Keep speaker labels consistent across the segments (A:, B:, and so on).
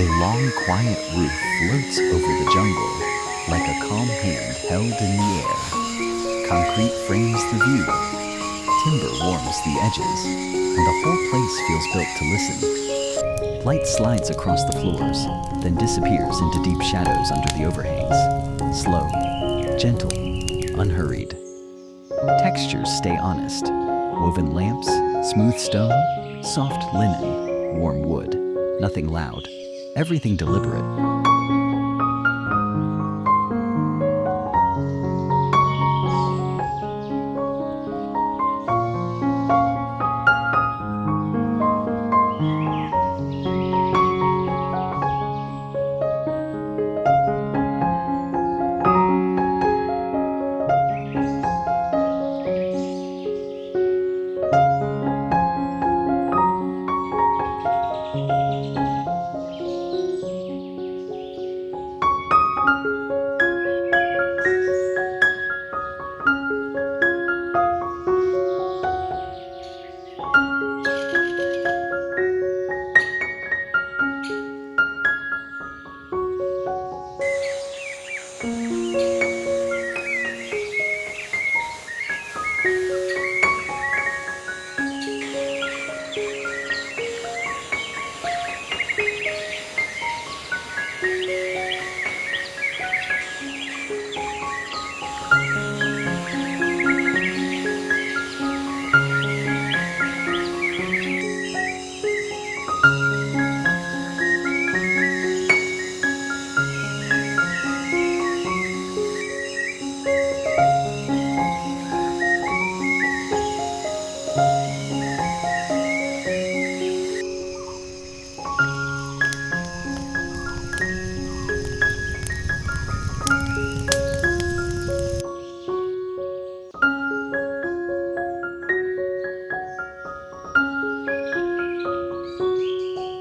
A: A long, quiet roof floats over the jungle, like a calm hand held in the air. Concrete frames the view. Timber warms the edges, and the whole place feels built to listen. Light slides across the floors, then disappears into deep shadows under the overhangs. Slow, gentle, unhurried. Textures stay honest. Woven lamps, smooth stone, soft linen, warm wood. Nothing loud. Everything deliberate.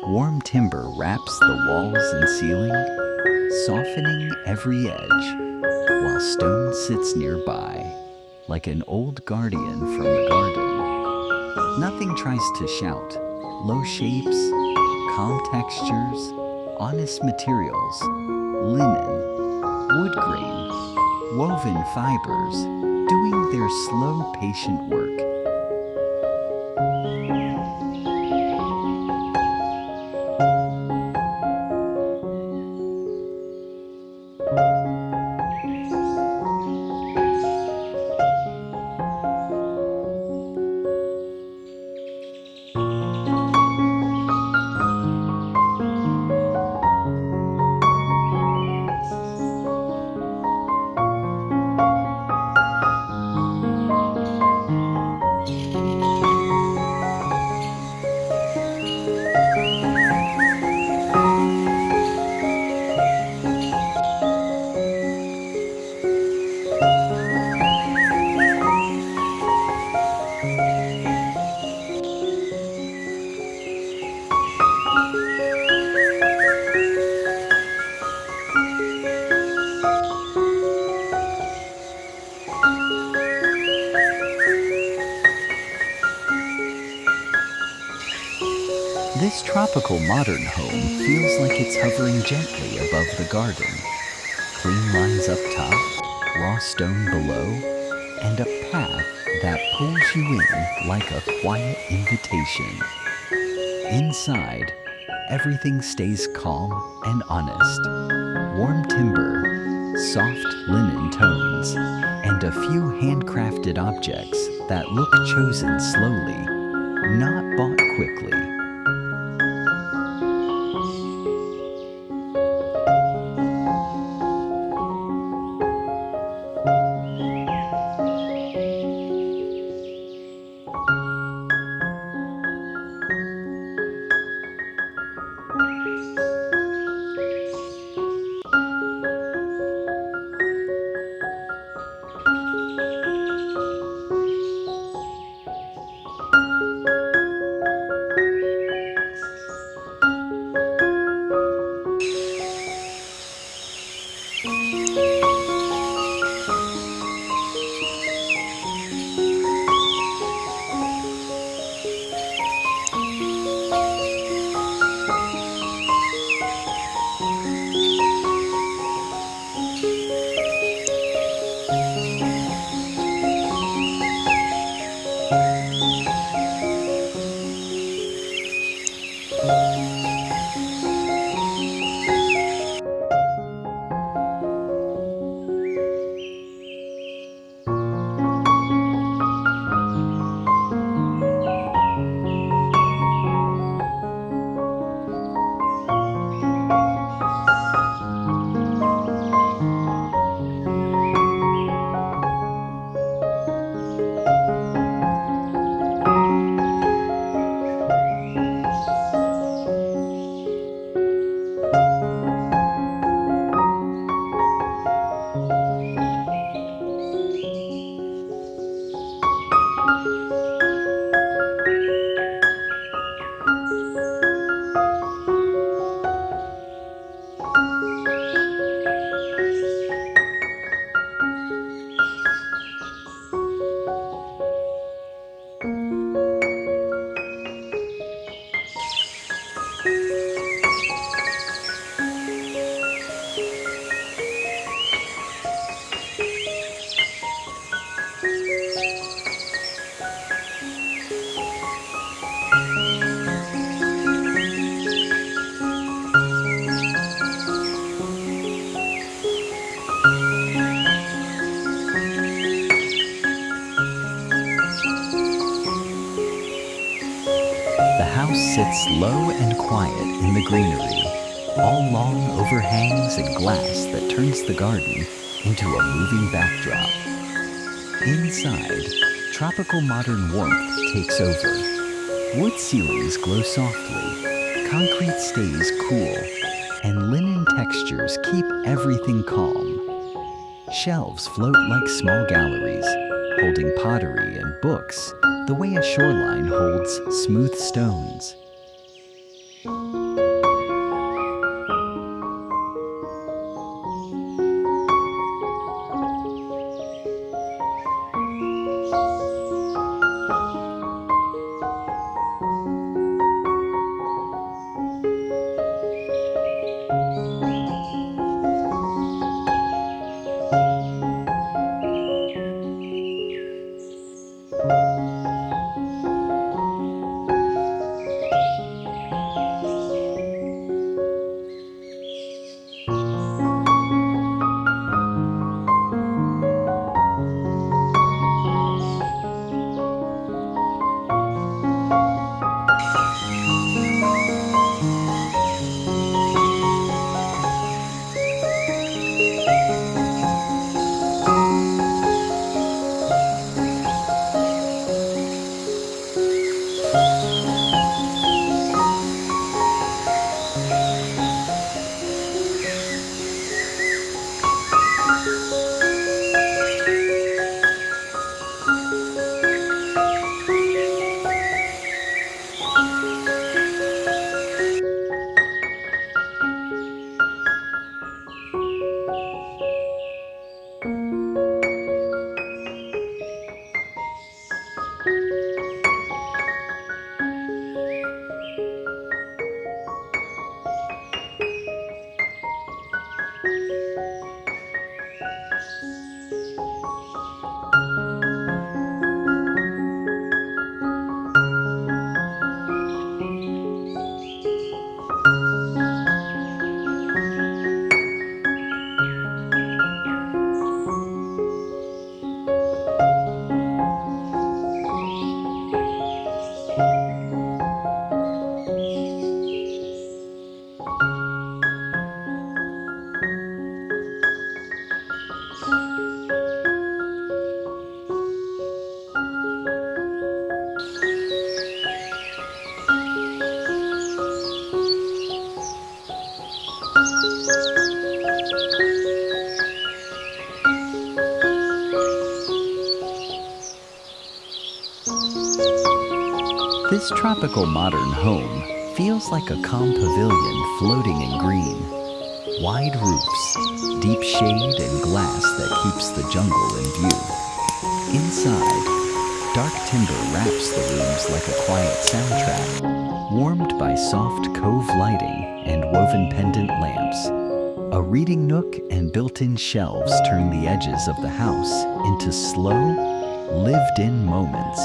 A: Warm timber wraps the walls and ceiling, softening every edge, while stone sits nearby, like an old guardian from the garden. Nothing tries to shout. Low shapes, calm textures, honest materials, linen, wood grain, woven fibers, doing their slow, patient work. This tropical modern home feels like it's hovering gently above the garden. Clean lines up top, raw stone below, and a path that pulls you in like a quiet invitation. Inside, everything stays calm and honest. Warm timber, soft linen tones, and a few handcrafted objects that look chosen slowly, not bought quickly. The house sits low and quiet in the greenery, all long overhangs and glass that turns the garden into a moving backdrop. Inside, tropical modern warmth takes over. Wood ceilings glow softly, concrete stays cool, and linen textures keep everything calm. Shelves float like small galleries, holding pottery and books the way a shoreline holds smooth stones. This tropical modern home feels like a calm pavilion floating in green. Wide roofs, deep shade and glass that keeps the jungle in view. Inside, dark timber wraps the rooms like a quiet soundtrack, warmed by soft cove lighting and woven pendant lamps. A reading nook and built-in shelves turn the edges of the house into slow, lived-in moments.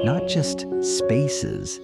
A: Not just spaces,